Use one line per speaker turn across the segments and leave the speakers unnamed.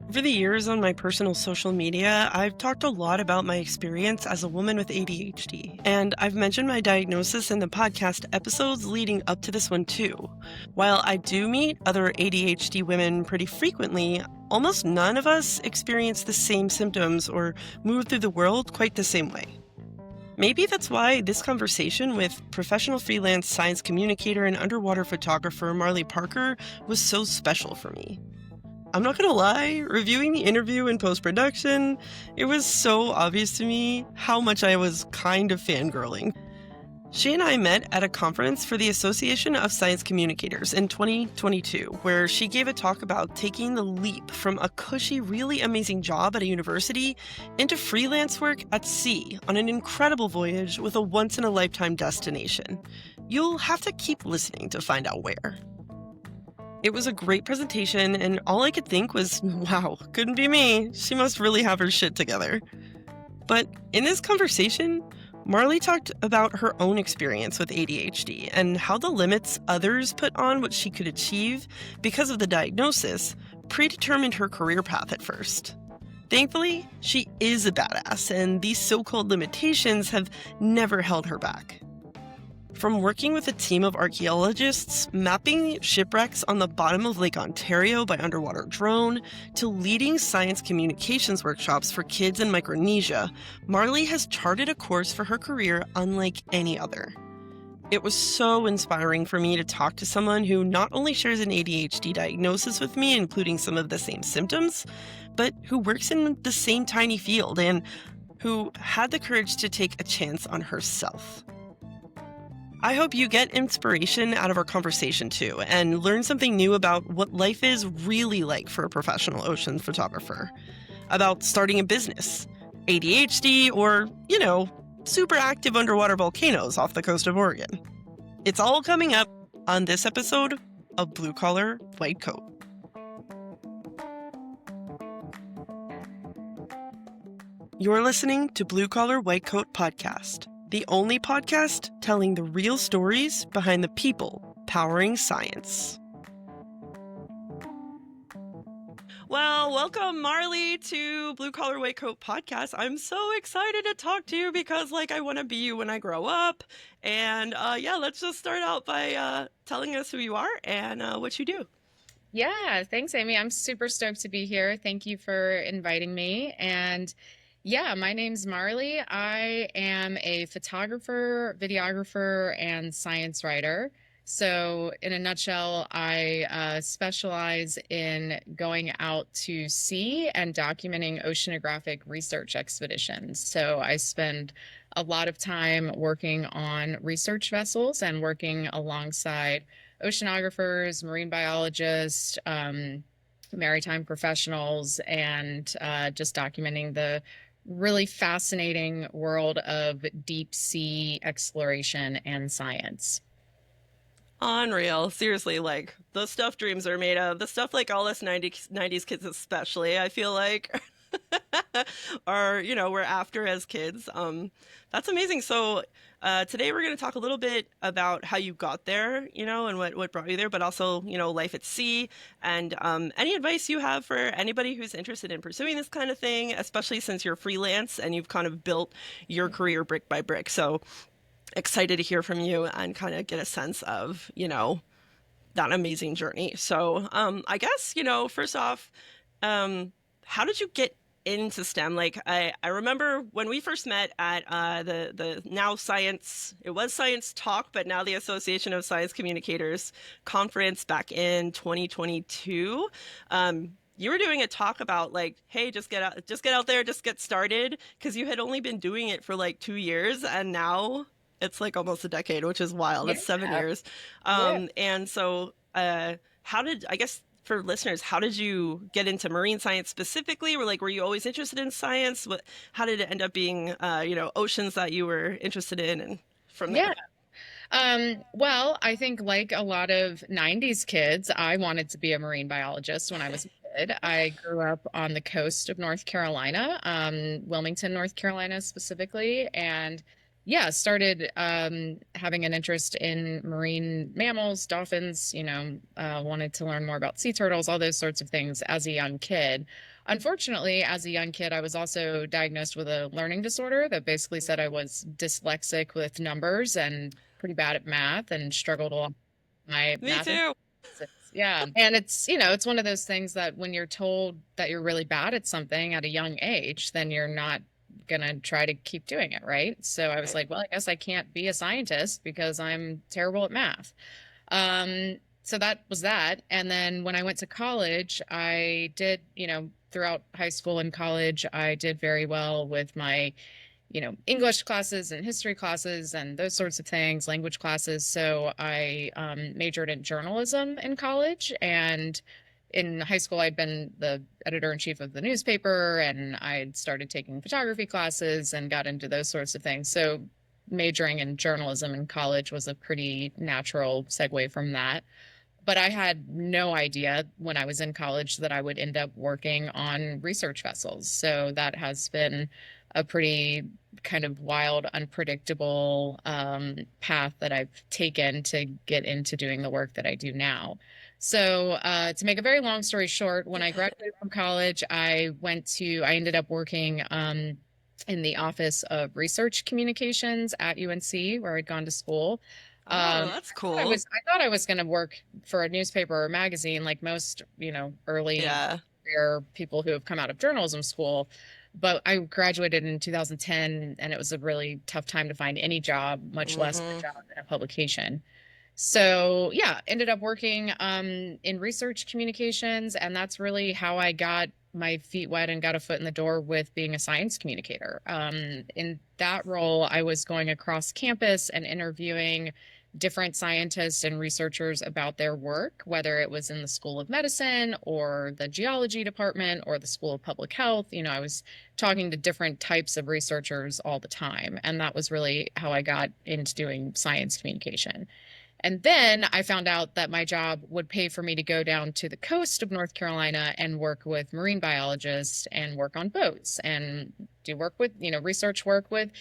Over the years on my personal social media, I've talked a lot about my experience as a woman with ADHD, and I've mentioned my diagnosis in the podcast episodes leading up to this one too. While I do meet other ADHD women pretty frequently, almost none of us experience the same symptoms or move through the world quite the same way. Maybe that's why this conversation with professional freelance science communicator and underwater photographer Marley Parker was so special for me. I'm not gonna lie, reviewing the interview in post-production, it was so obvious to me how much I was kind of fangirling. She and I met at a conference for the Association of Science Communicators in 2022, where she gave a talk about taking the leap from a cushy, really amazing job at a university into freelance work at sea on an incredible voyage with a once-in-a-lifetime destination. You'll have to keep listening to find out where. It was a great presentation, and all I could think was, wow, couldn't be me. She must really have her shit together. But in this conversation, Marley talked about her own experience with ADHD and how the limits others put on what she could achieve because of the diagnosis predetermined her career path at first. Thankfully, she is a badass, and these so-called limitations have never held her back. From working with a team of archaeologists, mapping shipwrecks on the bottom of Lake Ontario by underwater drone, to leading science communications workshops for kids in Micronesia, Marley has charted a course for her career unlike any other. It was so inspiring for me to talk to someone who not only shares an ADHD diagnosis with me, including some of the same symptoms, but who works in the same tiny field and who had the courage to take a chance on herself. I hope you get inspiration out of our conversation too, and learn something new about what life is really like for a professional ocean photographer. About starting a business, ADHD, or, super active underwater volcanoes off the coast of Oregon. It's all coming up on this episode of Blue Collar, White Coat. You're listening to Blue Collar, White Coat podcast. The only podcast telling the real stories behind the people powering science. Well, welcome, Marley, to Blue Collar White Coat podcast. I'm so excited to talk to you because, I want to be you when I grow up. And let's just start out by telling us who you are and what you do.
Yeah, thanks, Amy. I'm super stoked to be here. Thank you for inviting me. And yeah, my name's Marley. I am a photographer, videographer, and science writer. So in a nutshell, I specialize in going out to sea and documenting oceanographic research expeditions. So I spend a lot of time working on research vessels and working alongside oceanographers, marine biologists, maritime professionals, and just documenting the really fascinating world of deep sea exploration and science.
Unreal. Seriously, the stuff dreams are made of, the stuff all us 90s kids especially, I feel like, are, we're after as kids. That's amazing. So today we're going to talk a little bit about how you got there, and what brought you there, but also, life at sea and any advice you have for anybody who's interested in pursuing this kind of thing, especially since you're freelance and you've kind of built your career brick by brick. So excited to hear from you and kind of get a sense of, that amazing journey. So I guess, first off, how did you get into STEM? I remember when we first met at the now science, it was Science Talk, but now the Association of Science Communicators conference back in 2022. You were doing a talk about hey, just get out there, just get started, because you had only been doing it for 2 years, and now it's almost a decade, which is wild.
Yeah.
It's 7 years.
Yeah.
And so I guess for listeners, how did you get into marine science specifically? Were you always interested in science? How did it end up being, oceans that you were interested in, and from there?
Well, I think like a lot of 90s kids, I wanted to be a marine biologist when I was a kid. I grew up on the coast of North Carolina, Wilmington, North Carolina specifically. And yeah, started having an interest in marine mammals, dolphins, wanted to learn more about sea turtles, all those sorts of things as a young kid. Unfortunately, as a young kid, I was also diagnosed with a learning disorder that basically said I was dyslexic with numbers and pretty bad at math and struggled a lot with my
Me
math and
too.
physics. Yeah. And it's one of those things that when you're told that you're really bad at something at a young age, then you're not gonna try to keep doing it, right? So I was like, well, I guess I can't be a scientist because I'm terrible at math. So that was that. And then when I went to college, I did, throughout high school and college, I did very well with my, English classes and history classes and those sorts of things, language classes. So I majored in journalism in college. And in high school, I'd been the editor in chief of the newspaper, and I'd started taking photography classes and got into those sorts of things. So majoring in journalism in college was a pretty natural segue from that. But I had no idea when I was in college that I would end up working on research vessels. So that has been a pretty kind of wild, unpredictable path that I've taken to get into doing the work that I do now. So, to make a very long story short, when I graduated from college, I ended up working in the Office of Research Communications at UNC, where I'd gone to school.
Oh, that's cool.
I thought I was going to work for a newspaper or magazine like most, early
Yeah.
career people who have come out of journalism school. But I graduated in 2010, and it was a really tough time to find any job, much less a
Hmm.
job in a publication. So yeah, ended up working in research communications, and that's really how I got my feet wet and got a foot in the door with being a science communicator. In that role, I was going across campus and interviewing different scientists and researchers about their work, whether it was in the School of Medicine or the geology department or the School of Public Health. I was talking to different types of researchers all the time, and that was really how I got into doing science communication. And then I found out that my job would pay for me to go down to the coast of North Carolina and work with marine biologists and work on boats and do work with, research work with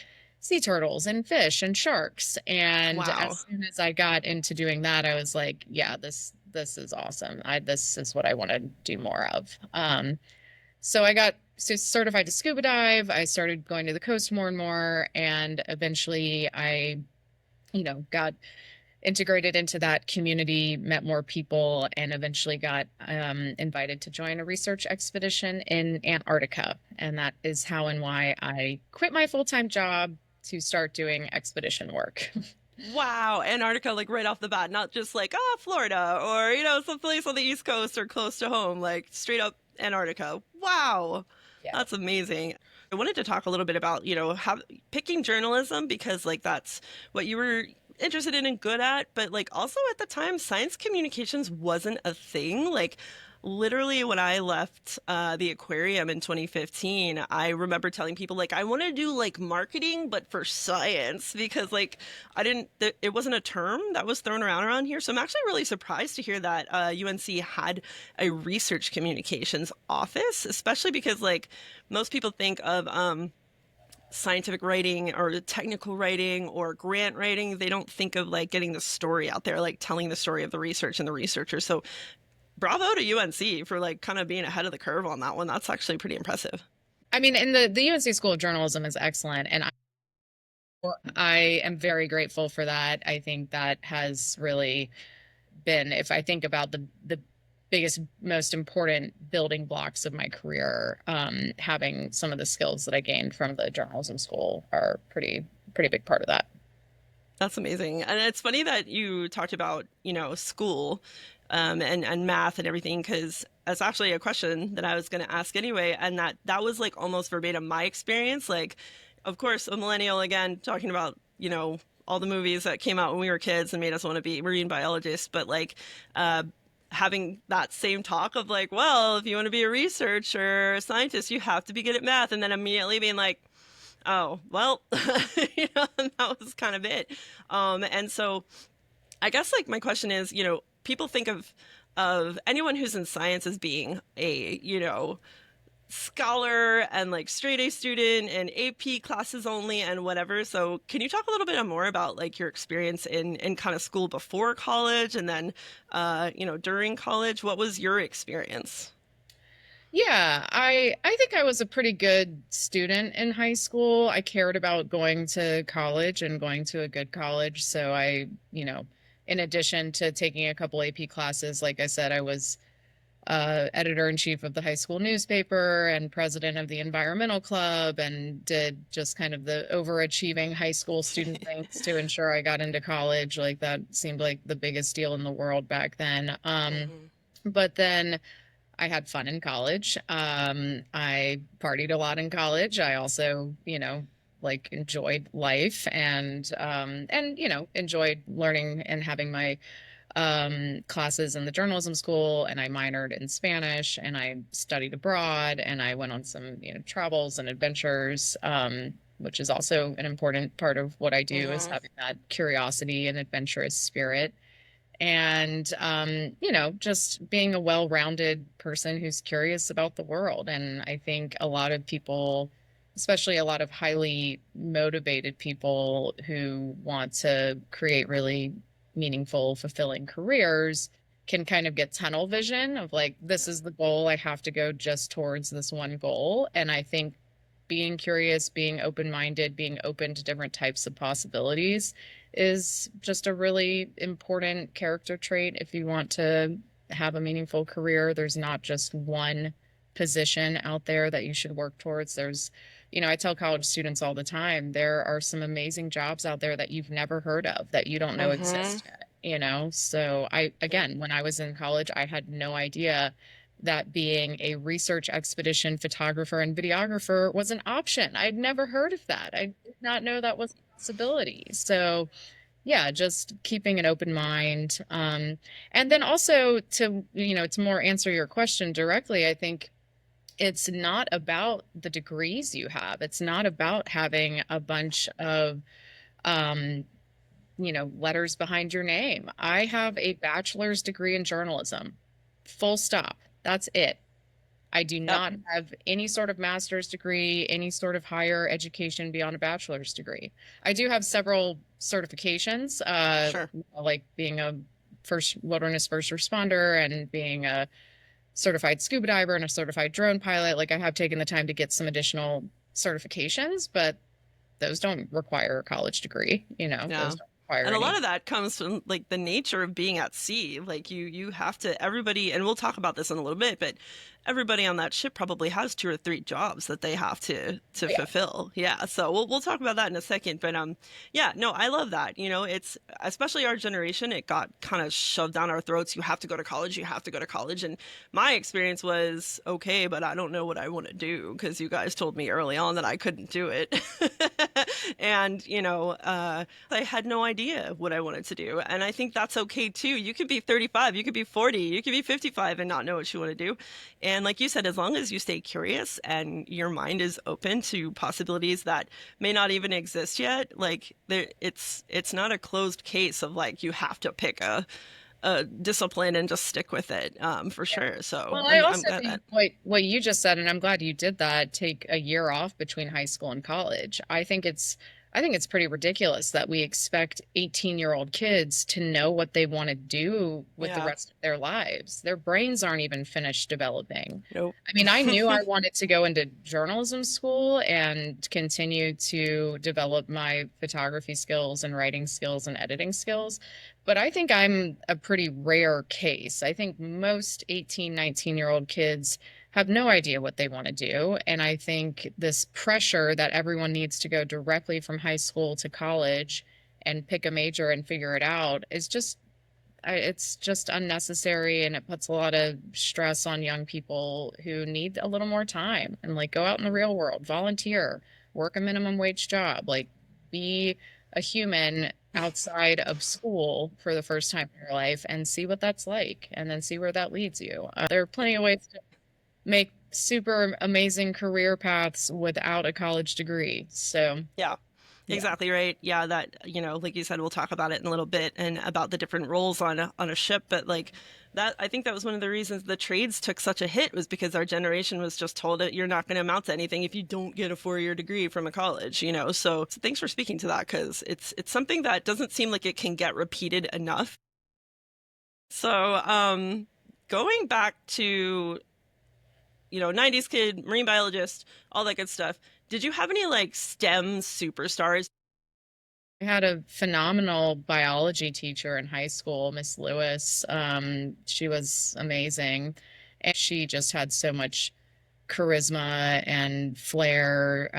sea turtles and fish and sharks. And
Wow.
as soon as I got into doing that, I was like, yeah, this is awesome. This is what I want to do more of. So I got certified to scuba dive. I started going to the coast more and more, and eventually I, got integrated into that community, met more people, and eventually got invited to join a research expedition in Antarctica. And that is how and why I quit my full-time job to start doing expedition work.
Wow. Antarctica, like right off the bat, not just like, Florida or, someplace on the East Coast or close to home, like straight up Antarctica. Wow.
Yeah.
That's amazing. I wanted to talk a little bit about, picking journalism because like that's what you were interested in and good at, but like also at the time, science communications wasn't a thing. Like literally when I left the aquarium in 2015, I remember telling people like I want to do like marketing, but for science because like I didn't, it wasn't a term that was thrown around here. So I'm actually really surprised to hear that UNC had a research communications office, especially because like most people think of scientific writing or technical writing or grant writing. They don't think of like getting the story out there, like telling the story of the research and the researcher. So bravo to UNC for like kind of being ahead of the curve on that one. That's actually pretty impressive.
I mean, and the UNC School of Journalism is excellent, and I am very grateful for that. I think that has really been, if I think about the biggest, most important building blocks of my career, having some of the skills that I gained from the journalism school are pretty big part of that.
That's amazing. And it's funny that you talked about, school and math and everything, because that's actually a question that I was going to ask anyway. And that was like almost verbatim my experience. Like, of course, a millennial again, talking about, all the movies that came out when we were kids and made us want to be marine biologists. But like, having that same talk of like, well, if you want to be a researcher or a scientist, you have to be good at math. And then immediately being like, oh, well, and that was kind of it. And so I guess like my question is, people think of anyone who's in science as being a, scholar and like straight A student and AP classes only and whatever. So can you talk a little bit more about like your experience in kind of school before college and then during college? What was your experience?
Yeah, I think I was a pretty good student in high school. I cared about going to college and going to a good college. So in addition to taking a couple AP classes, like I said, I was editor-in-chief of the high school newspaper and president of the environmental club and did just kind of the overachieving high school student things to ensure I got into college. Like that seemed like the biggest deal in the world back then.
Hmm.
But then I had fun in college. I partied a lot in college. I also, like enjoyed life and enjoyed learning and having my classes in the journalism school. And I minored in Spanish and I studied abroad and I went on some, travels and adventures. Which is also an important part of what I do is
Hmm.
having that curiosity and adventurous spirit and just being a well-rounded person who's curious about the world. And I think a lot of people, especially a lot of highly motivated people who want to create really meaningful, fulfilling careers, can kind of get tunnel vision of like, this is the goal, I have to go just towards this one goal. And I think being curious, being open-minded, being open to different types of possibilities is just a really important character trait if you want to have a meaningful career. There's not just one position out there that you should work towards. I tell college students all the time, there are some amazing jobs out there that you've never heard of that you don't know
Hmm.
exist yet. So again, when I was in college, I had no idea that being a research expedition photographer and videographer was an option. I'd never heard of that. I did not know that was a possibility. So yeah, just keeping an open mind. And then also to more answer your question directly, I think it's not about the degrees you have. It's not about having a bunch of, um, letters behind your name. I have a bachelor's degree in journalism. Full stop. That's it. I do
Yep.
not have any sort of master's degree, any sort of higher education beyond a bachelor's degree. I do have several certifications,
Sure.
like being a first wilderness first responder and being a certified scuba diver and a certified drone pilot. Like I have taken the time to get some additional certifications, but those don't require a college degree,
Yeah.
those don't require
And a lot
any.
of that comes from like the nature of being at sea. Like you have to everybody, and we'll talk about this in a little bit, but everybody on that ship probably has two or three jobs that they have to
Yeah.
fulfill. Yeah. So we'll talk about that in a second. But yeah, no, I love that. It's especially our generation, it got kind of shoved down our throats. You have to go to college, you have to go to college. And my experience was okay, but I don't know what I want to do because you guys told me early on that I couldn't do it. And I had no idea what I wanted to do. And I think that's okay too. You could be 35, you could be 40, you could be 55 and not know what you want to do. And like you said, as long as you stay curious and your mind is open to possibilities that may not even exist yet, like it's not a closed case of like you have to pick a discipline and just stick with it, for
Yeah.
sure. So
Well, I
I'm
also
glad
think
that.
what you just said, and I'm glad you did that, take a year off between high school and college. I think it's pretty ridiculous that we expect 18-year-old kids to know what they want to do with the
Yeah.
rest of their lives. Their brains aren't even finished developing.
Nope.
I mean, I knew I wanted to go into journalism school and continue to develop my photography skills and writing skills and editing skills. But I think I'm a pretty rare case. I think most 18, 19-year-old kids have no idea what they want to do. And I think this pressure that everyone needs to go directly from high school to college and pick a major and figure it out is it's just unnecessary. And it puts a lot of stress on young people who need a little more time and like go out in the real world, volunteer, work a minimum wage job, like be a human outside of school for the first time in your life and see what that's like and then see where that leads you. There are plenty of ways to make super amazing career paths without a college degree. So,
Yeah.
Yeah.
Exactly right. Yeah, that, like you said, we'll talk about it in a little bit and about the different roles on a ship, but like that I think that was one of the reasons the trades took such a hit was because our generation was just told that you're not going to amount to anything if you don't get a 4-year degree from a college. So thanks for speaking to that because it's something that doesn't seem like it can get repeated enough. So, going back to 90s kid, marine biologist, all that good stuff. Did you have any like STEM superstars?
I had a phenomenal biology teacher in high school, Miss Lewis. She was amazing. And she just had so much charisma and flair.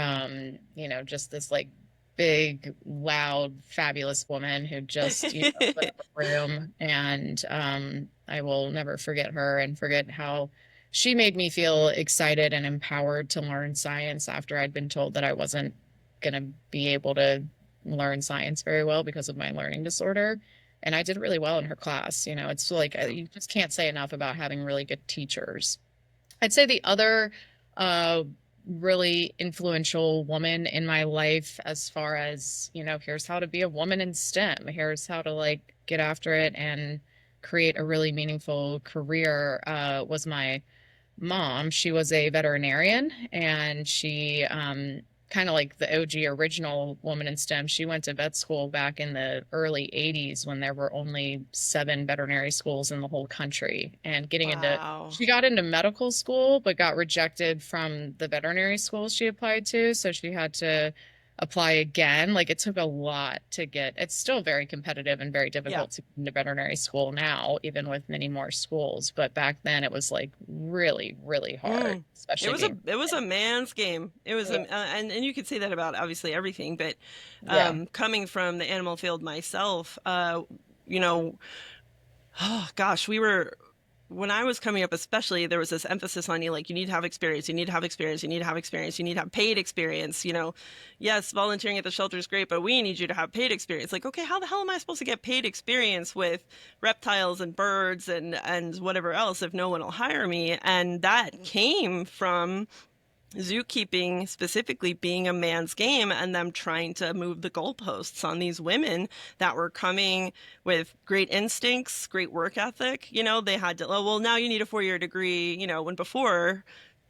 Just this like big, loud, fabulous woman who just, lit up a room. And I will never forget her and forget how she made me feel excited and empowered to learn science after I'd been told that I wasn't going to be able to learn science very well because of my learning disorder. And I did really well in her class. It's like you just can't say enough about having really good teachers. I'd say the other uh, really influential woman in my life, as far as, here's how to be a woman in STEM, here's how to like get after it and create a really meaningful career, was my mom. She was a veterinarian and she kind of like the OG original woman in STEM. She went to vet school back in the early 80s when there were only 7 veterinary schools in the whole country. And
Wow.
she got into medical school, but got rejected from the veterinary schools she applied to. So she had to apply again. Like it took a lot to get, it's still very competitive and very
Yeah.
difficult to get into veterinary school now, even with many more schools. But back then it was like really, really hard,
Mm. It
especially
was a
being
it was a man's game. It was
yeah,
and you could say that about obviously everything, but
yeah.
coming from the animal field myself, you know, oh gosh, we were when I was coming up, especially, there was this emphasis on you need to have experience, you need to have experience, you need to have experience, you need to have paid experience. Yes, volunteering at the shelter is great, but we need you to have paid experience. Like, okay, how the hell am I supposed to get paid experience with reptiles and birds and whatever else if no one will hire me? And that came from zookeeping specifically being a man's game and them trying to move the goalposts on these women that were coming with great instincts, great work ethic. They had to, oh, well, now you need a 4-year degree, when before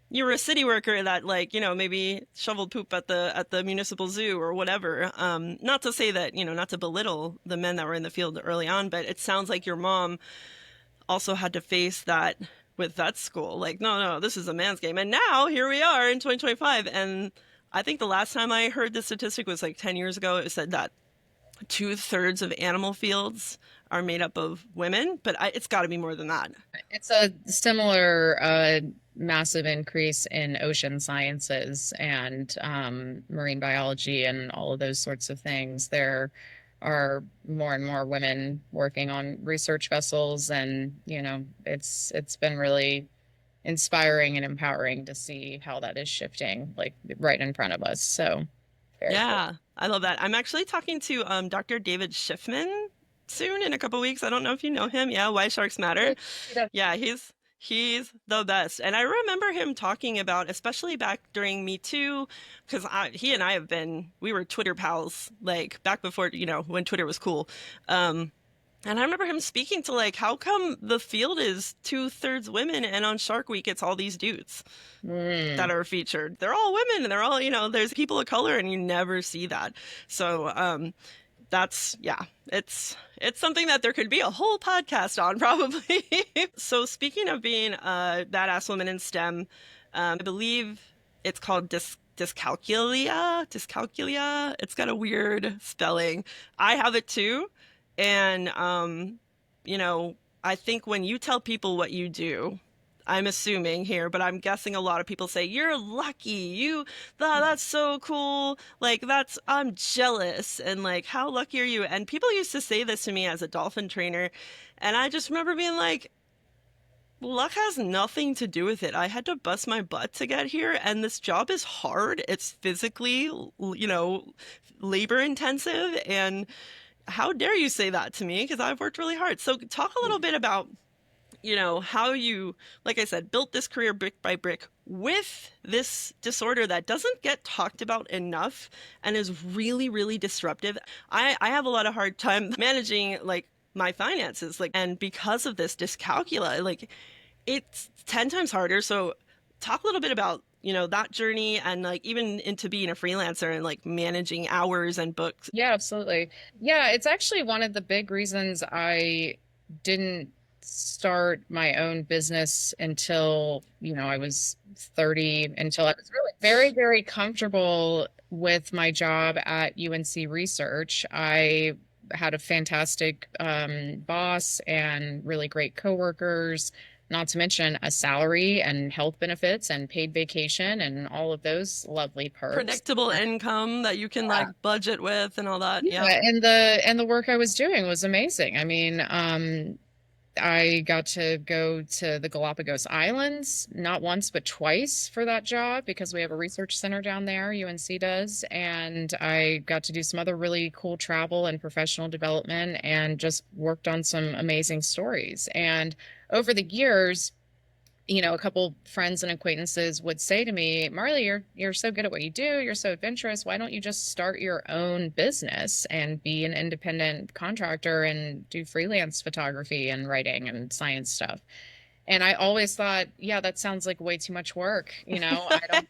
you were a city worker that maybe shoveled poop at the municipal zoo or whatever. Not to say that, not to belittle the men that were in the field early on, but it sounds like your mom also had to face that with vet school. Like, no, no, this is a man's game. And now here we are in 2025. And I think the last time I heard the statistic was like 10 years ago. It said that 2/3 of animal fields are made up of women, but it's got to be more than that.
It's a similar massive increase in ocean sciences and marine biology and all of those sorts of things. There are more and more women working on research vessels, and it's been really inspiring and empowering to see how that is shifting, like right in front of us. So very cool.
Yeah, I love that. I'm actually talking to Dr. David Schiffman soon in a couple weeks. I don't know if you know him. Yeah, Why Sharks Matter. Yeah, he's the best. And I remember him talking about, especially back during Me Too, because he and I we were Twitter pals, like back before, when Twitter was cool. And I remember him speaking to like, how come the field is 2/3 women and on Shark Week it's all these dudes that
Mm.
are featured? They're all women and they're all, there's people of color and you never see that. So, that's yeah, it's something that there could be a whole podcast on probably. So speaking of being a badass woman in STEM, I believe it's called dyscalculia. It's got a weird spelling. I have it too, and you know I think when you tell people what you do, I'm assuming here, but I'm guessing a lot of people say, "You're lucky. That's so cool. Like, I'm jealous." And like, how lucky are you? And people used to say this to me as a dolphin trainer. And I just remember being like, luck has nothing to do with it. I had to bust my butt to get here, and this job is hard. It's physically, labor intensive. And how dare you say that to me? Because I've worked really hard. So talk a little bit about how you, like I said, built this career brick by brick with this disorder that doesn't get talked about enough and is really, really disruptive. I have a lot of hard time managing like my finances, like, and because of this dyscalculia, like it's 10 times harder. So talk a little bit about, that journey and like even into being a freelancer and like managing hours and books.
Yeah, absolutely. Yeah, it's actually one of the big reasons I didn't start my own business until, I was 30, until I was really very, very comfortable with my job at UNC Research. I had a fantastic boss and really great coworkers, not to mention a salary and health benefits and paid vacation and all of those lovely perks.
Predictable income that you can like budget with and all that. Yeah.
Yeah, and the work I was doing was amazing. I mean, I got to go to the Galapagos Islands not once but twice for that job because we have a research center down there, UNC does, and I got to do some other really cool travel and professional development and just worked on some amazing stories. And over the years, a couple friends and acquaintances would say to me, Marley, you're so good at what you do. You're so adventurous. Why don't you just start your own business and be an independent contractor and do freelance photography and writing and science stuff? And I always thought, yeah, that sounds like way too much work. I don't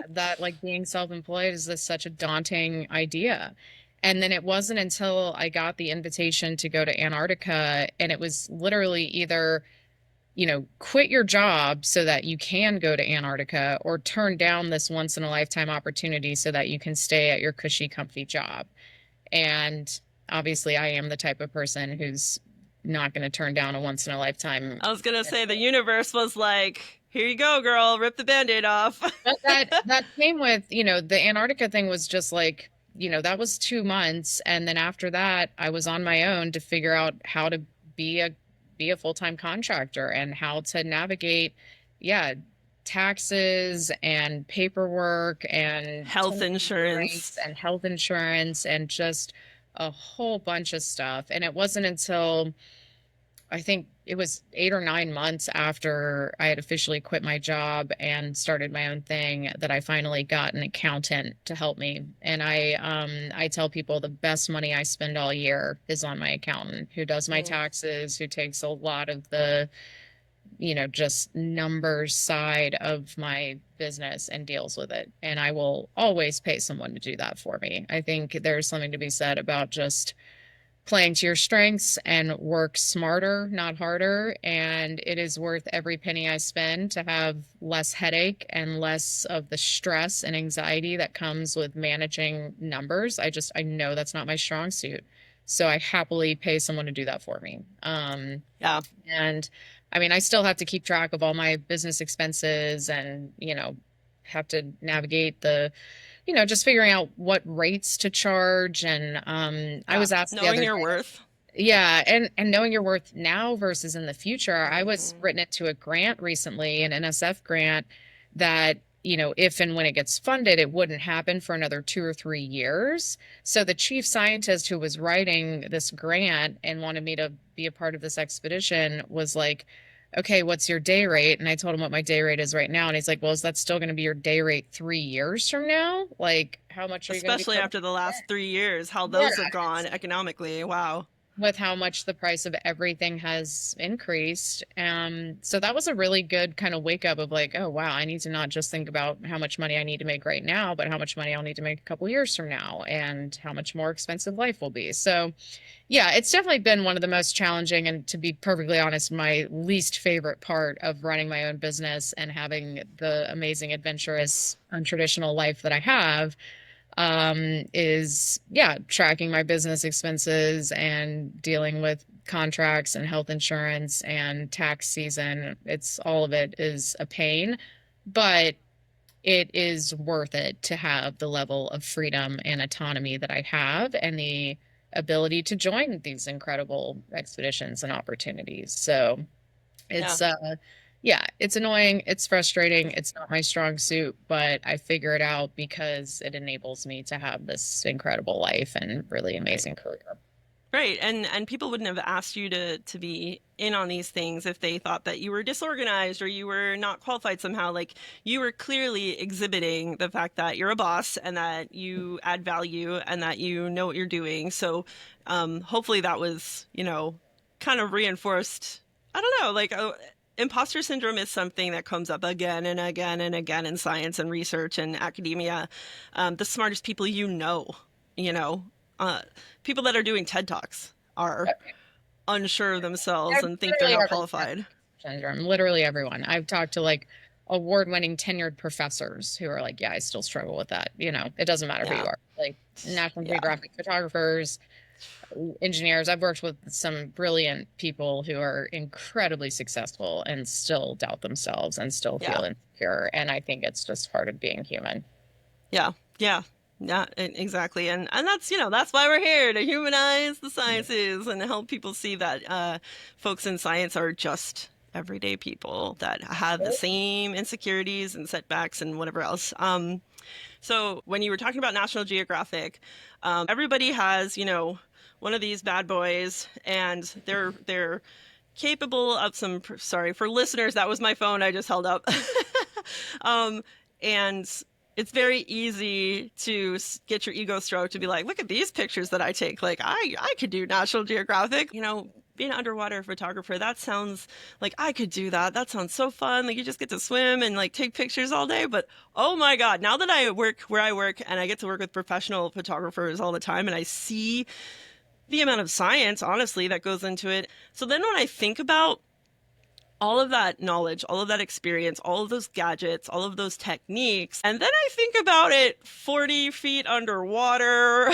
that like being self-employed is this such a daunting idea. And then it wasn't until I got the invitation to go to Antarctica, and it was literally either quit your job so that you can go to Antarctica or turn down this once in a lifetime opportunity so that you can stay at your cushy, comfy job. And obviously, I am the type of person who's not going to turn down a once in a lifetime.
I was gonna say the universe was like, here you go, girl, rip the band-aid off.
But that came with, the Antarctica thing was just like, that was 2 months. And then after that, I was on my own to figure out how to be a full-time contractor and how to navigate, yeah, taxes and paperwork and
Health insurance.
and health insurance and just a whole bunch of stuff. And it wasn't until I think it was 8 or 9 months after I had officially quit my job and started my own thing that I finally got an accountant to help me. And I tell people the best money I spend all year is on my accountant who does my taxes, who takes a lot of the, just numbers side of my business and deals with it. And I will always pay someone to do that for me. I think there's something to be said about just playing to your strengths and work smarter, not harder. And it is worth every penny I spend to have less headache and less of the stress and anxiety that comes with managing numbers. I know that's not my strong suit. So I happily pay someone to do that for me.
Yeah.
And I mean, I still have to keep track of all my business expenses and, have to navigate just figuring out what rates to charge. And I was asked
knowing your worth.
Yeah, and knowing your worth now versus in the future. I was written into a grant recently, an NSF grant, that if and when it gets funded, it wouldn't happen for another 2 or 3 years. So the chief scientist who was writing this grant and wanted me to be a part of this expedition was like, okay, what's your day rate? And I told him what my day rate is right now. And he's like, well, is that still going to be your day rate 3 years from now? Like, how much are you going to be?
Especially after the last 3 years, how those have gone economically. Wow.
With how much the price of everything has increased. So that was a really good kind of wake up of like, oh, wow, I need to not just think about how much money I need to make right now, but how much money I'll need to make a couple years from now and how much more expensive life will be. So yeah, it's definitely been one of the most challenging and, to be perfectly honest, my least favorite part of running my own business and having the amazing, adventurous, untraditional life that I have, is, yeah, tracking my business expenses and dealing with contracts and health insurance and tax season. All of it is a pain, but it is worth it to have the level of freedom and autonomy that I have and the ability to join these incredible expeditions and opportunities. So it's it's annoying, it's frustrating, it's not my strong suit, but I figure it out because it enables me to have this incredible life and really amazing career.
Right. And people wouldn't have asked you to be in on these things if they thought that you were disorganized or you were not qualified somehow. Like you were clearly exhibiting the fact that you're a boss and that you add value and that you know what you're doing. So hopefully that was, kind of reinforced. I don't know, like imposter syndrome is something that comes up again and again and again in science and research and academia. The smartest people you know, uh, people that are doing TED Talks are unsure of themselves and think they're
Literally
not
everyone has
qualified.
syndrome. Literally everyone. I've talked to like award-winning tenured professors who are like, yeah, I still struggle with that. It doesn't matter who you
Yeah,
are. Like National
yeah,
Geographic photographers, engineers. I've worked with some brilliant people who are incredibly successful and still doubt themselves and still
yeah,
feel insecure. And I think it's just part of being human.
yeah, yeah. Yeah, exactly. And that's, that's why we're here to humanize the sciences and help people see that folks in science are just everyday people that have the same insecurities and setbacks and whatever else. So when you were talking about National Geographic, everybody has, one of these bad boys, and they're capable of some. Sorry for listeners, that was my phone I just held up. um, and it's very easy to get your ego stroked to be like, look at these pictures that I take. Like I could do National Geographic. Being an underwater photographer, that sounds like I could do that. That sounds so fun. Like you just get to swim and like take pictures all day. But oh my God, now that I work where I work and I get to work with professional photographers all the time and I see the amount of science, honestly, that goes into it. So then when I think about all of that knowledge, all of that experience, all of those gadgets, all of those techniques. And then I think about it 40 feet underwater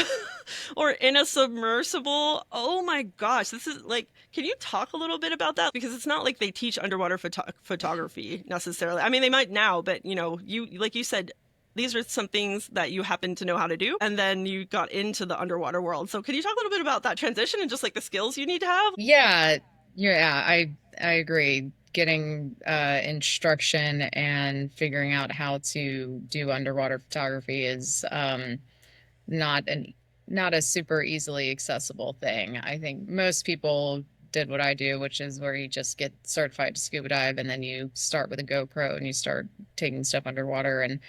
or in a submersible. Oh my gosh, this is like, can you talk a little bit about that? Because it's not like they teach underwater photography necessarily. I mean, they might now, but you, like you said, these are some things that you happen to know how to do, and then you got into the underwater world. So, can you talk a little bit about that transition and just like the skills you need to have?
Yeah, yeah, I agree. Getting instruction and figuring out how to do underwater photography is not an not a super easily accessible thing. I think most people did what I do, which is where you just get certified to scuba dive and then you start with a GoPro and you start taking stuff underwater. And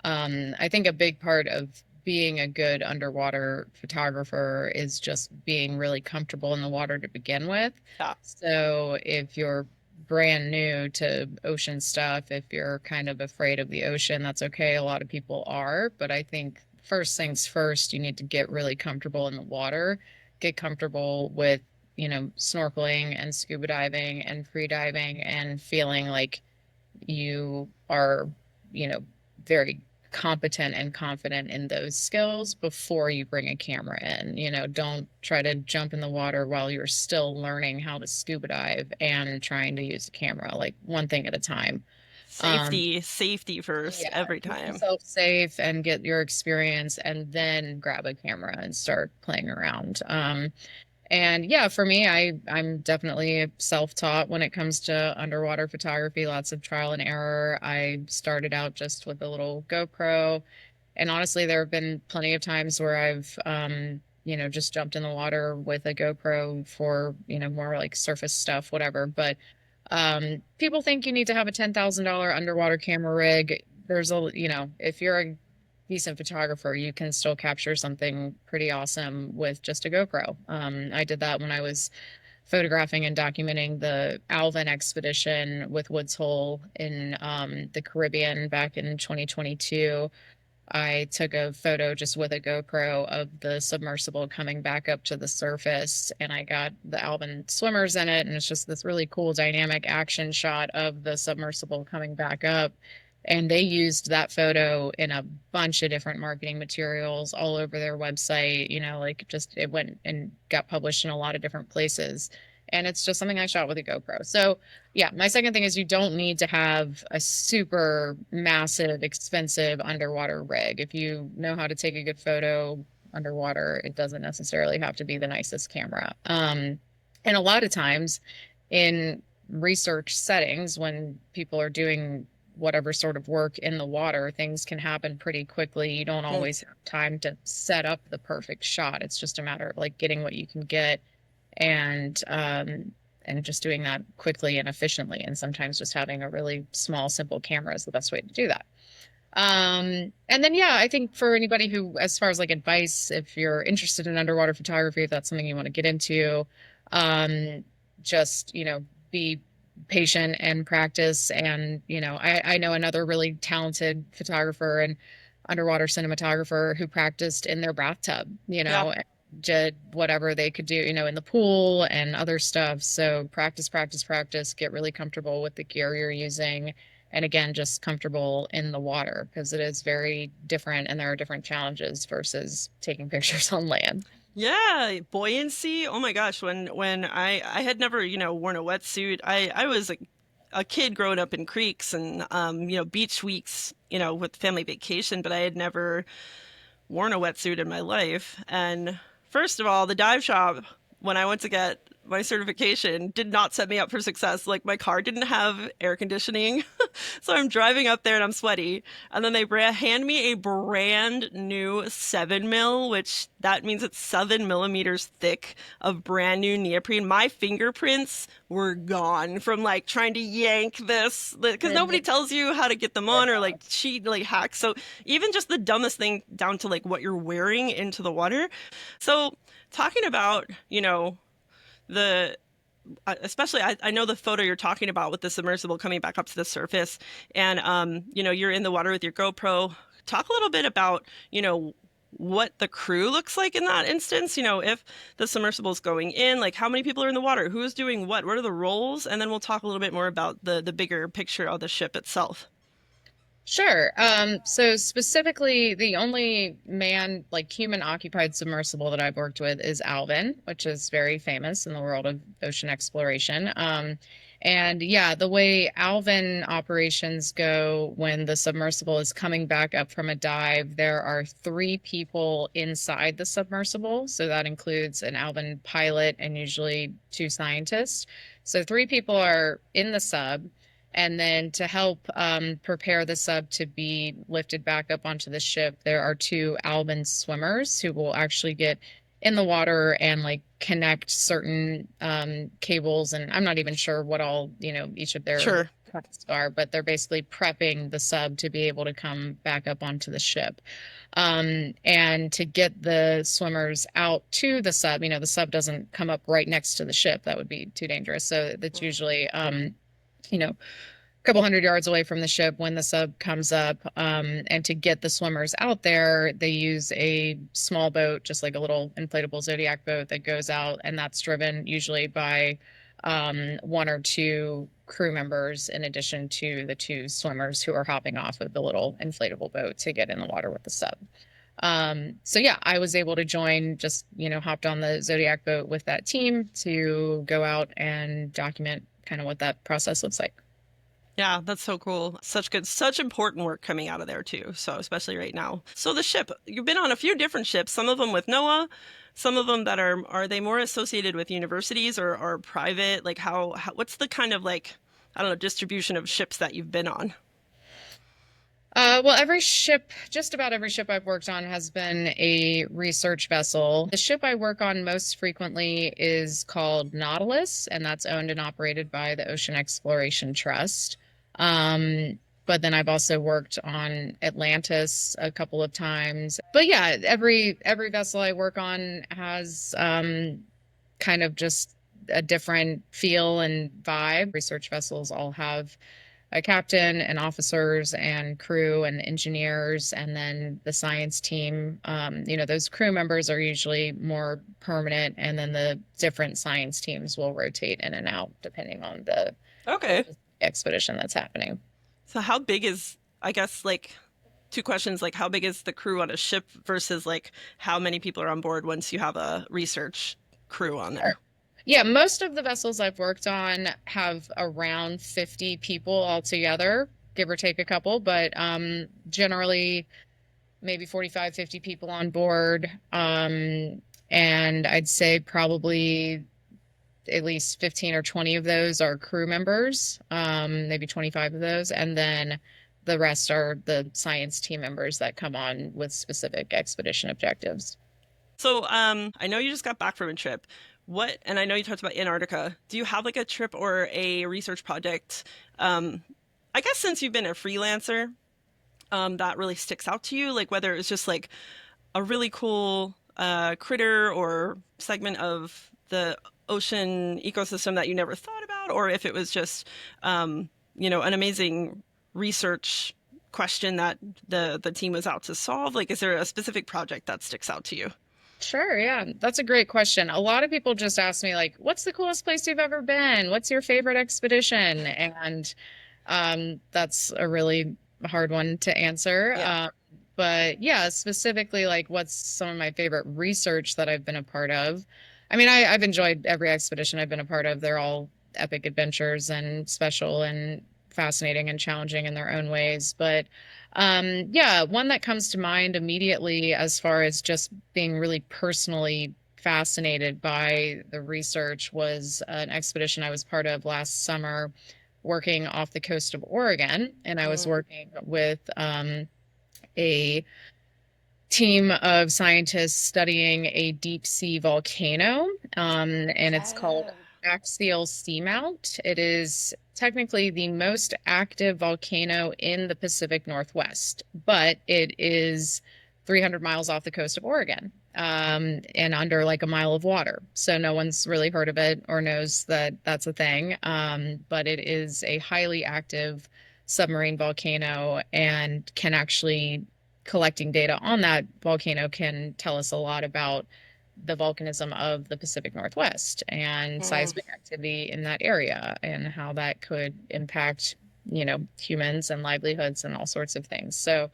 I think a big part of being a good underwater photographer is just being really comfortable in the water to begin with.
Yeah.
So if you're brand new to ocean stuff, if you're kind of afraid of the ocean, that's okay. A lot of people are, but I think first things first, you need to get really comfortable in the water, get comfortable with, snorkeling and scuba diving and free diving and feeling like you are, very competent and confident in those skills before you bring a camera in. Don't try to jump in the water while you're still learning how to scuba dive and trying to use a camera, like one thing at a time. Um,
Safety first
yeah,
every
keep
time.
yourself safe and get your experience and then grab a camera and start playing around. And yeah, for me, I'm definitely self-taught when it comes to underwater photography, lots of trial and error. I started out just with a little GoPro, and honestly, there have been plenty of times where I've just jumped in the water with a GoPro for, more like surface stuff, whatever. But people think you need to have a $10,000 underwater camera rig. If you're a decent photographer, you can still capture something pretty awesome with just a GoPro. I did that when I was photographing and documenting the Alvin expedition with Woods Hole in the Caribbean back in 2022. I took a photo just with a GoPro of the submersible coming back up to the surface, and I got the Alvin swimmers in it, and it's just this really cool dynamic action shot of the submersible coming back up. And they used that photo in a bunch of different marketing materials all over their website, like just it went and got published in a lot of different places. And it's just something I shot with a GoPro. So yeah, my second thing is you don't need to have a super massive, expensive underwater rig. If you know how to take a good photo underwater, it doesn't necessarily have to be the nicest camera. And a lot of times in research settings, when people are doing whatever sort of work in the water, things can happen pretty quickly. You don't
Mm.
always have time to set up the perfect shot. It's just a matter of like getting what you can get and just doing that quickly and efficiently. And sometimes just having a really small, simple camera is the best way to do that. And then, yeah, I think for anybody who, as far as like advice, if you're interested in underwater photography, if that's something you want to get into, um, just, be patient and practice. And, I know another really talented photographer and underwater cinematographer who practiced in their bathtub,
Yeah.
and did whatever they could do, in the pool and other stuff. So practice, practice, practice, get really comfortable with the gear you're using, and again, just comfortable in the water because it is very different and there are different challenges versus taking pictures on land.
Yeah, buoyancy. Oh my gosh, when I had never, worn a wetsuit. I was a kid growing up in creeks and beach weeks, with family vacation, but I had never worn a wetsuit in my life. And first of all, the dive shop, when I went to get my certification, did not set me up for success. Like my car didn't have air conditioning. So I'm driving up there and I'm sweaty. And then they hand me a brand new 7 mil, which that means it's 7 millimeters thick of brand new neoprene. My fingerprints were gone from like trying to yank this because nobody tells you how to get them on or like cheat, like hack. So even just the dumbest thing down to like what you're wearing into the water. So talking about, the especially I know the photo you're talking about with the submersible coming back up to the surface and you're in the water with your GoPro. Talk a little bit about, what the crew looks like in that instance, if the submersible is going in, like how many people are in the water, who's doing what are the roles, and then we'll talk a little bit more about the bigger picture of the ship itself.
Sure. So specifically, the only man, like human occupied submersible that I've worked with is Alvin, which is very famous in the world of ocean exploration. And yeah, the way Alvin operations go when the submersible is coming back up from a dive, there are three people inside the submersible. So that includes an Alvin pilot and usually two scientists. So three people are in the sub. And then to help prepare the sub to be lifted back up onto the ship, there are two Alvin swimmers who will actually get in the water and like connect certain cables. And I'm not even sure what all, each of their
Sure.
tasks are, but they're basically prepping the sub to be able to come back up onto the ship. And to get the swimmers out to the sub, the sub doesn't come up right next to the ship. That would be too dangerous. So that's usually, a couple hundred yards away from the ship when the sub comes up. And to get the swimmers out there, they use a small boat, just like a little inflatable Zodiac boat that goes out, and that's driven usually by one or two crew members in addition to the two swimmers who are hopping off of the little inflatable boat to get in the water with the sub. So yeah, I was able to join, just, hopped on the Zodiac boat with that team to go out and document kind of what that process looks like.
Yeah, that's so cool. Such important work coming out of there too. So especially right now. So the ship, you've been on a few different ships, some of them with NOAA, some of them that are they more associated with universities or private? Like how what's the kind of like, I don't know, distribution of ships that you've been on?
Well, just about every ship I've worked on has been a research vessel. The ship I work on most frequently is called Nautilus, and that's owned and operated by the Ocean Exploration Trust. But then I've also worked on Atlantis a couple of times. But yeah, every vessel I work on has kind of just a different feel and vibe. Research vessels all have a captain and officers and crew and engineers, and then the science team. Those crew members are usually more permanent, and then the different science teams will rotate in and out depending on the
Okay.
expedition that's happening.
So how big is, I guess, like two questions, like how big is the crew on a ship versus like how many people are on board once you have a research crew on there?
Yeah, most of the vessels I've worked on have around 50 people altogether, give or take a couple, but generally maybe 45, 50 people on board. And I'd say probably at least 15 or 20 of those are crew members, maybe 25 of those, and then the rest are the science team members that come on with specific expedition objectives.
So, I know you just got back from a trip. And I know you talked about Antarctica. Do you have like a trip or a research project? Um, I guess since you've been a freelancer, that really sticks out to you, like whether it's just like a really cool critter or segment of the ocean ecosystem that you never thought about, or if it was just, an amazing research question that the team was out to solve. Like, is there a specific project that sticks out to you?
Sure, yeah, that's a great question. A lot of people just ask me, like, what's the coolest place you've ever been? What's your favorite expedition? And that's a really hard one to answer.
Yeah.
But yeah, specifically, like, what's some of my favorite research that I've been a part of? I mean, I've enjoyed every expedition I've been a part of. They're all epic adventures and special and fascinating and challenging in their own ways. But yeah, one that comes to mind immediately as far as just being really personally fascinated by the research was an expedition I was part of last summer working off the coast of Oregon. And I was
Mm.
working with a team of scientists studying a deep sea volcano, and it's called
Yeah.
Axial Seamount. It is technically the most active volcano in the Pacific Northwest, but it is 300 miles off the coast of Oregon, and under like a mile of water. So no one's really heard of it or knows that that's a thing. But it is a highly active submarine volcano and can actually collecting data on that volcano can tell us a lot about the volcanism of the Pacific Northwest and
Mm.
seismic activity in that area and how that could impact, humans and livelihoods and all sorts of things. So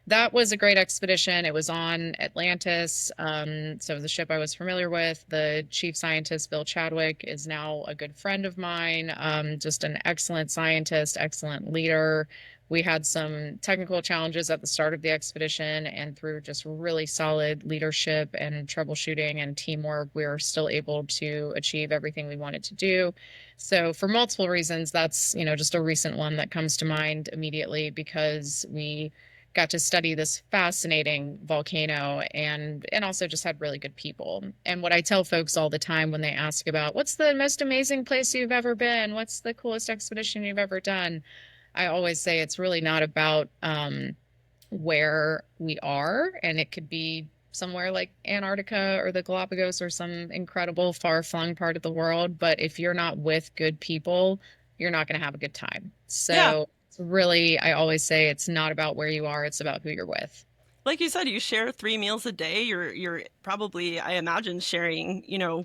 that was a great expedition. It was on Atlantis. So it was a ship I was familiar with. The chief scientist, Bill Chadwick, is now a good friend of mine. Just an excellent scientist, excellent leader. We had some technical challenges at the start of the expedition, and through just really solid leadership and troubleshooting and teamwork, we were still able to achieve everything we wanted to do. So for multiple reasons, that's, just a recent one that comes to mind immediately because we got to study this fascinating volcano and also just had really good people. And what I tell folks all the time when they ask about what's the most amazing place you've ever been, what's the coolest expedition you've ever done, I always say it's really not about where we are, and it could be somewhere like Antarctica or the Galapagos or some incredible far-flung part of the world. But if you're not with good people, you're not going to have a good time.
Yeah.
So it's really, I always say it's not about where you are, it's about who you're with.
Like you said, you share 3 meals a day. You're probably, I imagine, sharing,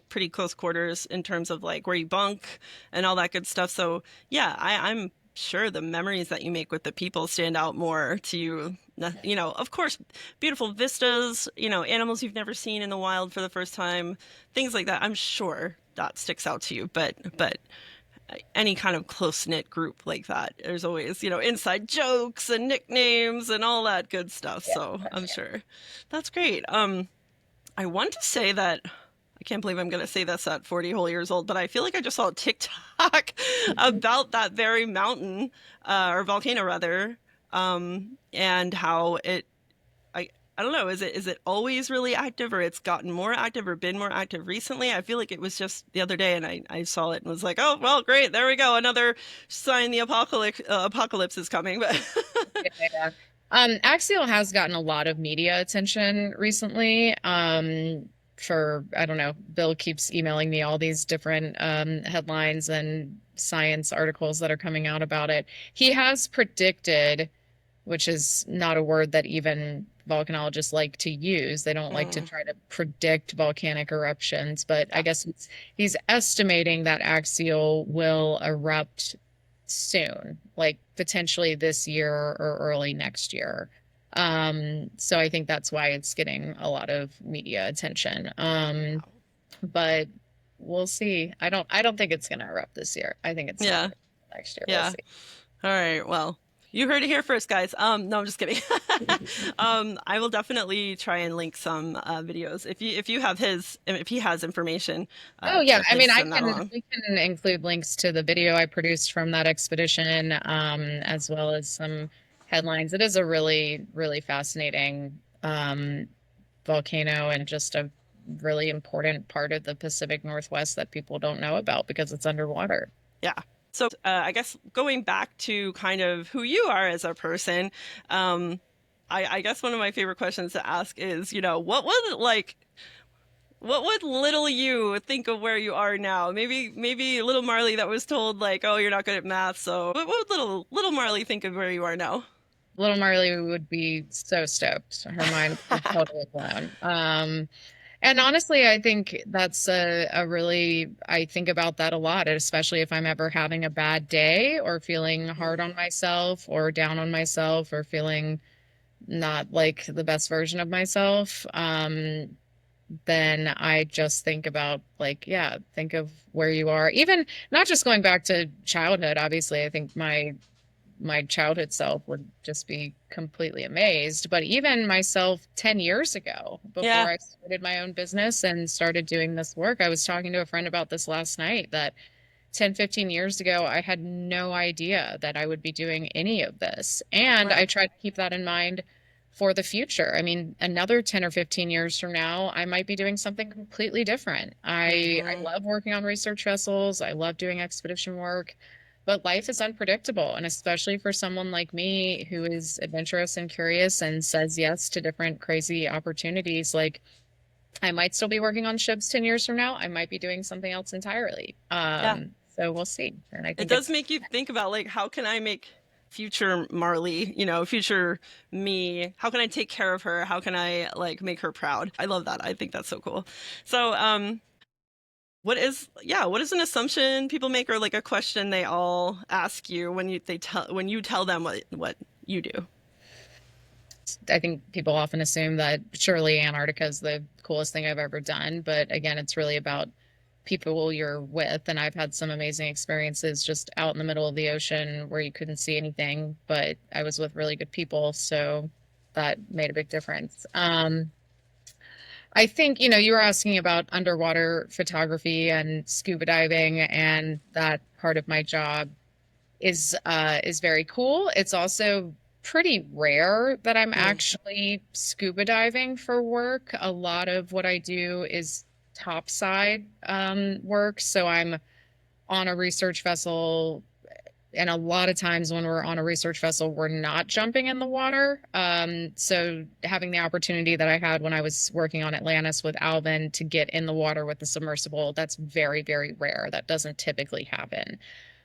pretty close quarters in terms of like where you bunk and all that good stuff. So yeah, I'm sure the memories that you make with the people stand out more to you. Of course, beautiful vistas, animals you've never seen in the wild for the first time, things like that. I'm sure that sticks out to you, but any kind of close knit group like that, there's always, inside jokes and nicknames and all that good stuff.
Yeah,
So
for
I'm
sure.
sure that's great. I want to say that I can't believe I'm going to say this at 40 whole years old, but I feel like I just saw a TikTok about that very mountain, or volcano rather, and how I don't know, is it always really active, or it's gotten more active or been more active recently? I feel like it was just the other day and I saw it and was like, oh, well, great. There we go. Another sign the apocalypse is coming. But
Yeah. Axial has gotten a lot of media attention recently. For, I don't know, Bill keeps emailing me all these different headlines and science articles that are coming out about it. He has predicted, which is not a word that even volcanologists like to use. They don't like to
Mm.
try to predict volcanic eruptions, but I guess he's estimating that Axial will erupt soon, like potentially this year or early next year. So I think that's why it's getting a lot of media attention. But we'll see. I don't think it's gonna erupt this year. I think it's
Yeah.
definitely next year. We'll
Yeah.
see.
All right. Well, You heard it here first, guys. No, I'm just kidding. I will definitely try and link some videos if you have his if he has information.
Oh yeah, I
Definitely
mean,
send that along.
we can include links to the video I produced from that expedition, as well as some headlines. It is a really fascinating volcano and just a really important part of the Pacific Northwest that people don't know about because it's underwater.
Yeah. So I guess going back to kind of who you are as a person, um, I guess one of my favorite questions to ask is, what was it like? What would little you think of where you are now? Maybe little Marley that was told like, oh, you're not good at math. So what would little Marley think of where you are now?
Little Marley would be so stoked. Her mind would be totally blown. And honestly, I think that's I think about that a lot, especially if I'm ever having a bad day or feeling hard on myself or down on myself or feeling not like the best version of myself. Then I just think about like, yeah, think of where you are. Even not just going back to childhood, obviously, I think my childhood self would just be completely amazed. But even myself 10 years ago, before
Yeah.
I started my own business and started doing this work, I was talking to a friend about this last night that 10, 15 years ago, I had no idea that I would be doing any of this. And I
Right.
tried to keep that in mind for the future. I mean, another 10 or 15 years from now, I might be doing something completely different. I
Hmm.
love working on research vessels. I love doing expedition work, but life is unpredictable. And especially for someone like me who is adventurous and curious and says yes to different crazy opportunities, like I might still be working on ships 10 years from now. I might be doing something else entirely.
Yeah.
So we'll see. And I
It
think
does
it's,
make you think about like how can I make future Marley, future me, how can I take care of her? How can I like make her proud? I love that. I think that's so cool. So, what is an assumption people make or like a question they all ask you when you tell them what you do?
I think people often assume that surely Antarctica is the coolest thing I've ever done. But again, it's really about people you're with. And I've had some amazing experiences just out in the middle of the ocean where you couldn't see anything, but I was with really good people. So that made a big difference. I think, you were asking about underwater photography and scuba diving, and that part of my job is very cool. It's also pretty rare that I'm
Mm.
actually scuba diving for work. A lot of what I do is topside work, so I'm on a research vessel, and a lot of times when we're on a research vessel, we're not jumping in the water. So having the opportunity that I had when I was working on Atlantis with Alvin to get in the water with the submersible, that's very, very rare. That doesn't typically happen.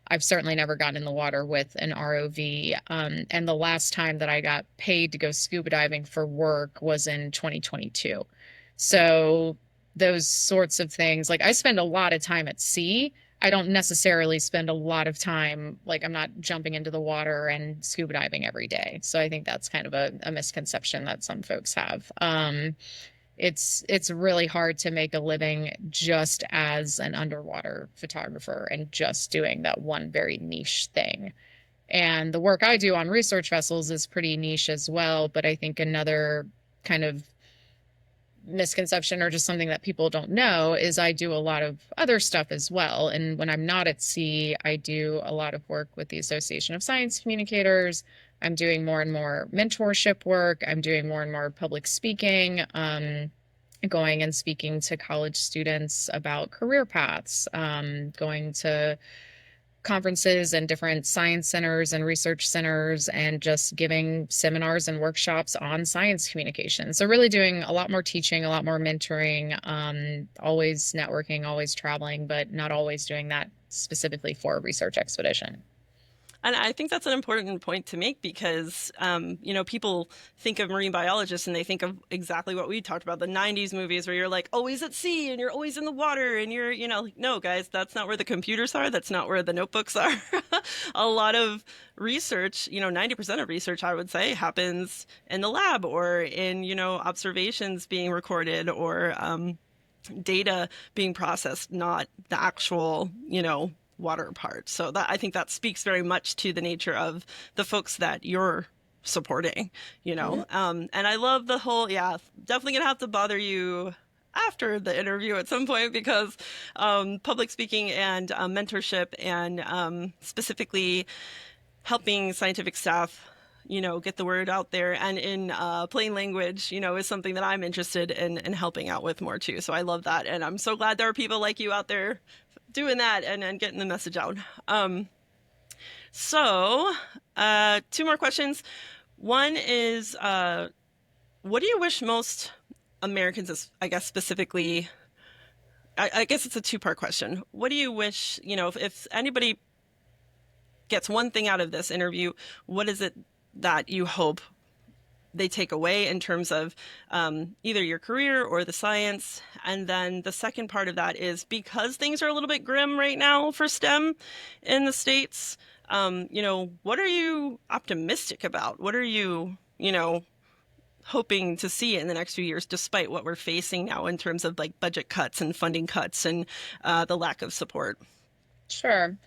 I've certainly never gotten in the water with an ROV. And the last time that I got paid to go scuba diving for work was in 2022. So those sorts of things, like I spend a lot of time at sea. I don't necessarily spend a lot of time, like I'm not jumping into the water and scuba diving every day. So I think that's kind of a misconception that some folks have. It's really hard to make a living just as an underwater photographer and just doing that one very niche thing. And the work I do on research vessels is pretty niche as well, but I think another kind of misconception or just something that people don't know is I do a lot of other stuff as well. And when I'm not at sea, I do a lot of work with the Association of Science Communicators. I'm doing more and more mentorship work. I'm doing more and more public speaking, going and speaking to college students about career paths, going to conferences and different science centers and research centers and just giving seminars and workshops on science communication. So really doing a lot more teaching, a lot more mentoring, always networking, always traveling, but not always doing that specifically for a research expedition.
And I think that's an important point to make because, people think of marine biologists and they think of exactly what we talked about, the 90s movies where you're like always at sea and you're always in the water and you're, like, no, guys, that's not where the computers are. That's not where the notebooks are. A lot of research, 90% of research, I would say, happens in the lab or in, observations being recorded or data being processed, not the actual, water apart. So that I think that speaks very much to the nature of the folks that you're supporting, you
Mhm.
know. And I love the whole, yeah, definitely gonna have to bother you after the interview at some point because public speaking and mentorship and specifically helping scientific staff, you know, get the word out there and in plain language, you know, is something that I'm interested in helping out with more too. So I love that. And I'm so glad there are people like you out there doing that and getting the message out. Um, so, two more questions. One is, what do you wish most Americans, I guess specifically, I guess it's a two-part question. What do you wish, you know, if anybody gets one thing out of this interview, what is it that you hope they take away in terms of either your career or the science? And then the second part of that is because things are a little bit grim right now for STEM in the States, you know, what are you optimistic about? What are you, you know, hoping to see in the next few years, despite what we're facing now in terms of like budget cuts and funding cuts and the lack of support?
Sure.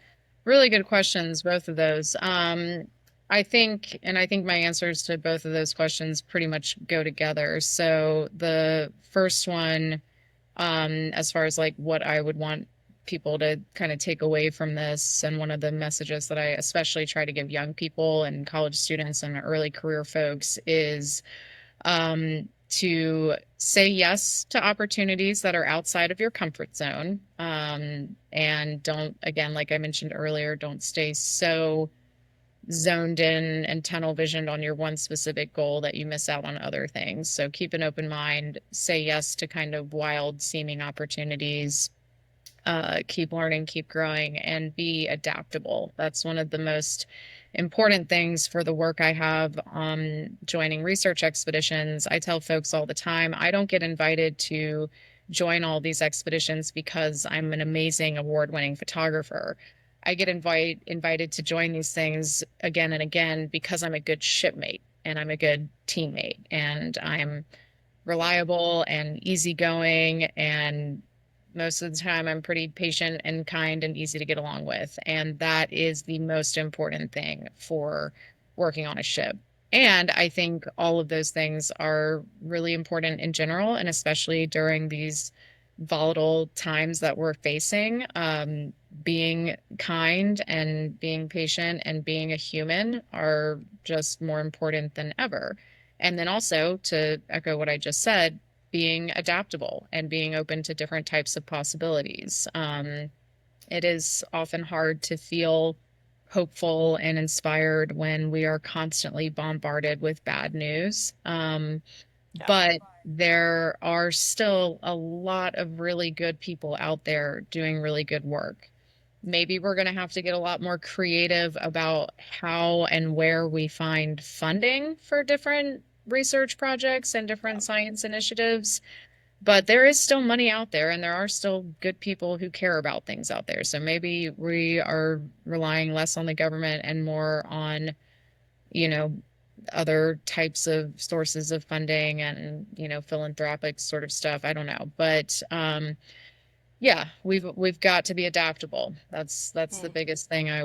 Really good questions, both of those. I think my answers to both of those questions pretty much go together. So the first one, as far as like what I would want people to kind of take away from this, and one of the messages that I especially try to give young people and college students and early career folks is to say yes to opportunities that are outside of your comfort zone. And don't, again, like I mentioned earlier, don't stay so zoned in and tunnel visioned on your one specific goal that you miss out on other things. So keep an open mind, say yes to kind of wild seeming opportunities, keep learning, keep growing, and be adaptable. That's one of the most important things for the work I have joining research expeditions. I tell folks all the time, I don't get invited to join all these expeditions because I'm an amazing award-winning photographer. I get invited to join these things again and again because I'm a good shipmate and I'm a good teammate and I'm reliable and easygoing, and most of the time I'm pretty patient and kind and easy to get along with. And that is the most important thing for working on a ship. And I think all of those things are really important in general, and especially during these volatile times that we're facing. Being kind and being patient and being a human are just more important than ever. And then also, to echo what I just said, being adaptable and being open to different types of possibilities. It is often hard to feel hopeful and inspired when we are constantly bombarded with bad news.
Yeah.
But there are still a lot of really good people out there doing really good work. Maybe we're going to have to get a lot more creative about how and where we find funding for different research projects and different science initiatives. But there is still money out there, and there are still good people who care about things out there. So maybe we are relying less on the government and more on, you know, other types of sources of funding and, philanthropic sort of stuff. I don't know. But yeah, we've got to be adaptable. That's the
Mm.
biggest thing I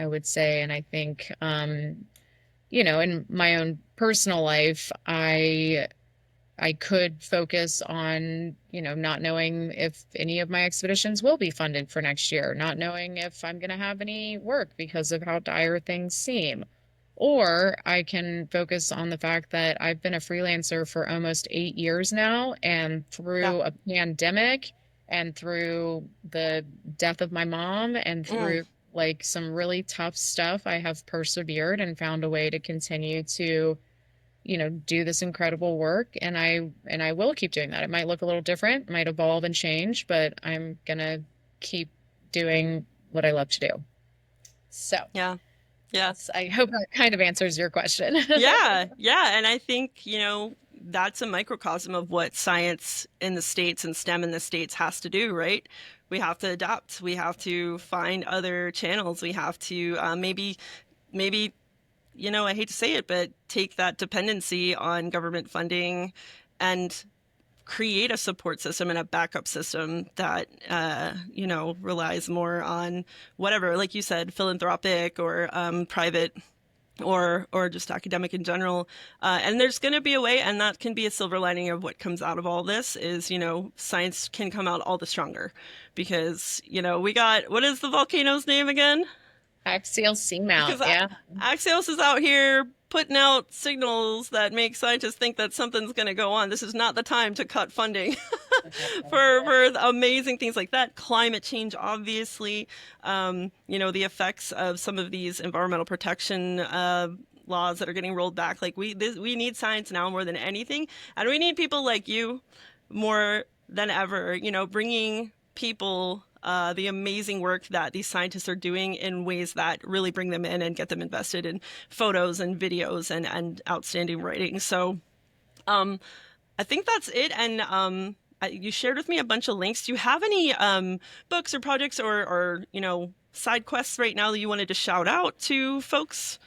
would say. And I think in my own personal life, I could focus on, not knowing if any of my expeditions will be funded for next year, not knowing if I'm going to have any work because of how dire things seem. Or I can focus on the fact that I've been a freelancer for almost 8 years now, and
Yeah.
through a pandemic and through the death of my mom and
Mm.
through like some really tough stuff, I have persevered and found a way to continue to do this incredible work, and I will keep doing that. It might look a little different, might evolve and change, but I'm gonna keep doing what I love to do. So
Yeah. Yeah.
I hope that kind of answers your question.
Yeah, yeah, and I think, you know, that's a microcosm of what science in the States and STEM in the States has to do, right? We have to adapt. We have to find other channels. We have to maybe, you know, I hate to say it, but take that dependency on government funding and create a support system and a backup system that, relies more on whatever, like you said, philanthropic or private or just academic in general. And there's going to be a way, and that can be a silver lining of what comes out of all this is, science can come out all the stronger because, we got, what is the volcano's name again?
Axial
Because
seamount, yeah.
Axios is out here putting out signals that make scientists think that something's going to go on. This is not the time to cut funding for amazing things like that. Climate change, obviously, the effects of some of these environmental protection laws that are getting rolled back. Like we need science now more than anything, and we need people like you more than ever. Bringing people the amazing work that these scientists are doing in ways that really bring them in and get them invested in photos and videos and outstanding writing. So I think that's it. And you shared with me a bunch of links. Do you have any books or projects or side quests right now that you wanted to shout out to folks?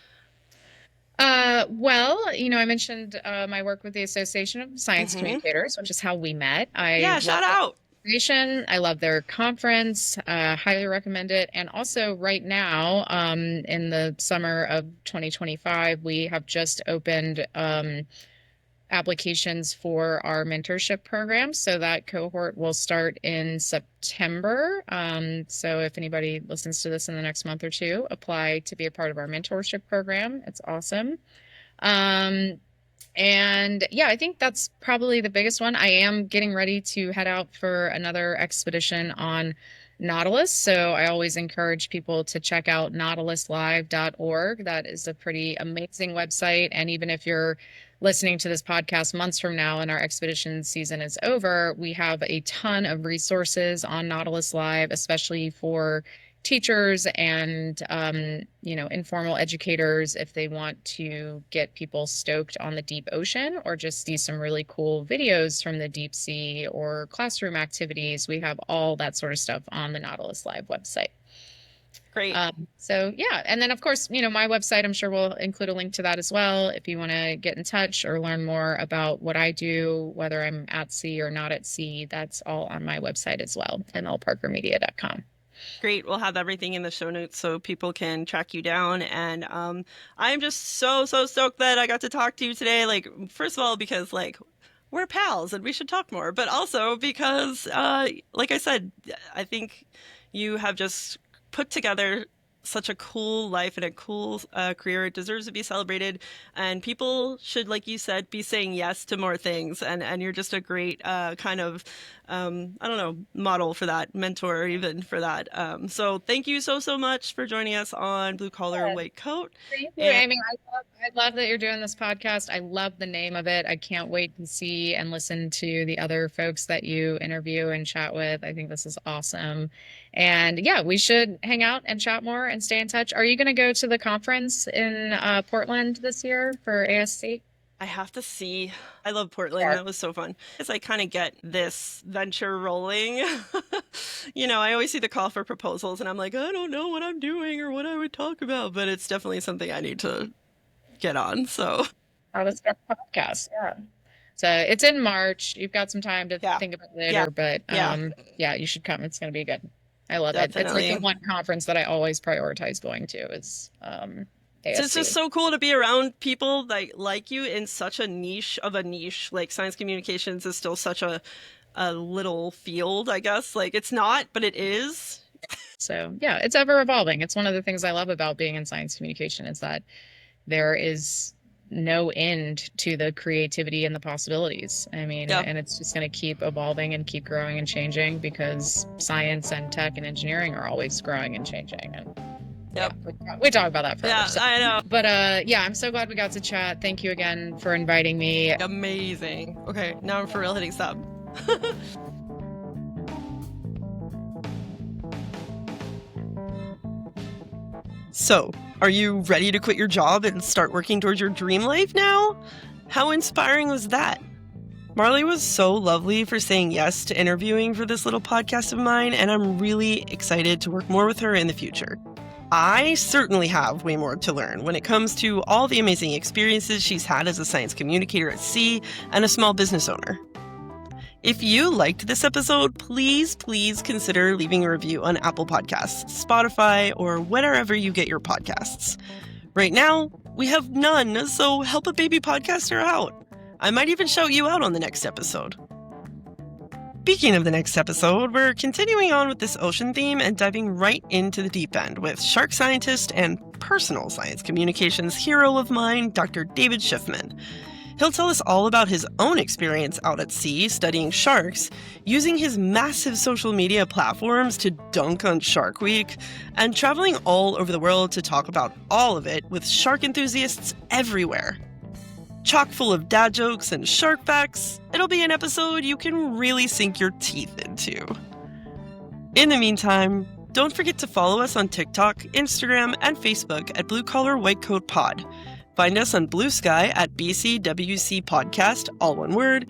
Well, I mentioned my work with the Association of Science Communicators, which is how we met.
Yeah, shout out.
I love their conference, highly recommend it. And also right now, in the summer of 2025, we have just opened applications for our mentorship program. So that cohort will start in September. So if anybody listens to this in the next month or two, apply to be a part of our mentorship program. It's awesome. And yeah, I think that's probably the biggest one. I am getting ready to head out for another expedition on Nautilus. So I always encourage people to check out nautiluslive.org. That is a pretty amazing website. And even if you're listening to this podcast months from now and our expedition season is over, we have a ton of resources on Nautilus Live, especially for teachers and informal educators if they want to get people stoked on the deep ocean or just see some really cool videos from the deep sea or classroom activities. We have all that sort of stuff on the Nautilus Live website.
Great.
So yeah, and then of course, my website, I'm sure we'll include a link to that as well. If you want to get in touch or learn more about what I do, whether I'm at sea or not at sea, that's all on my website as well, mlparkermedia.com.
Great. We'll have everything in the show notes so people can track you down. And I'm just so stoked that I got to talk to you today. Like, first of all, because we're pals and we should talk more, but also because, like I said, I think you have just put together such a cool life and a cool career. It deserves to be celebrated, and people should, like you said, be saying yes to more things. And you're just a great kind of model for that, mentor even for that. So thank you so much for joining us on Blue Collar White Coat.
Thank you, Amy. I love that you're doing this podcast. I love the name of it. I can't wait to see and listen to the other folks that you interview and chat with. I think this is awesome. And yeah, we should hang out and chat more and stay in touch. Are you going to go to the conference in Portland this year for ASC?
I have to see. I love Portland. That was so fun. As I kind of get this venture rolling, I always see the call for proposals and I'm like, I don't know what I'm doing or what I would talk about, but it's definitely something I need to get on. So
let's start a podcast. Yeah. So it's in March. You've got some time to think about it later, but you should come. It's going to be good. I love it. It's like the one conference that I always prioritize going to is ASC.
It's just so cool to be around people like you in such a niche. Like science communications is still such a little field, I guess. Like it's not, but it is.
So yeah, it's ever evolving. It's one of the things I love about being in science communication is that there is no end to the creativity and the possibilities. I mean, and it's just going to keep evolving and keep growing and changing because science and tech and engineering are always growing and changing. And we talk about that forever.
Yeah, so. I know.
But I'm so glad we got to chat. Thank you again for inviting me.
Amazing. Okay, now I'm for real hitting stop. So, are you ready to quit your job and start working towards your dream life now? How inspiring was that? Marley was so lovely for saying yes to interviewing for this little podcast of mine, and I'm really excited to work more with her in the future. I certainly have way more to learn when it comes to all the amazing experiences she's had as a science communicator at sea and a small business owner. If you liked this episode, please consider leaving a review on Apple Podcasts, Spotify, or wherever you get your podcasts. Right now, we have none, so help a baby podcaster out. I might even shout you out on the next episode. Speaking of the next episode, we're continuing on with this ocean theme and diving right into the deep end with shark scientist and personal science communications hero of mine, Dr. David Schiffman. He'll tell us all about his own experience out at sea studying sharks, using his massive social media platforms to dunk on Shark Week, and traveling all over the world to talk about all of it with shark enthusiasts everywhere. Chock full of dad jokes and shark facts, it'll be an episode you can really sink your teeth into. In the meantime, don't forget to follow us on TikTok, Instagram, and Facebook at Blue Collar White Coat Pod. Find us on Blue Sky at BCWC Podcast, all one word,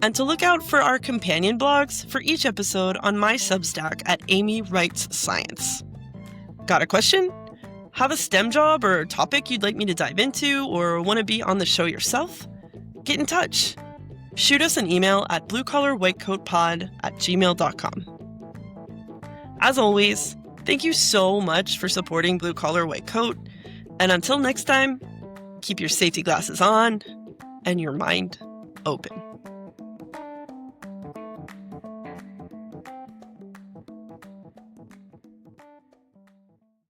and to look out for our companion blogs for each episode on my Substack at Amy Writes Science. Got a question? Have a STEM job or topic you'd like me to dive into, or want to be on the show yourself? Get in touch. Shoot us an email at bluecollarwhitecoatpod@gmail.com. As always, thank you so much for supporting Blue Collar White Coat, and until next time, keep your safety glasses on and your mind open.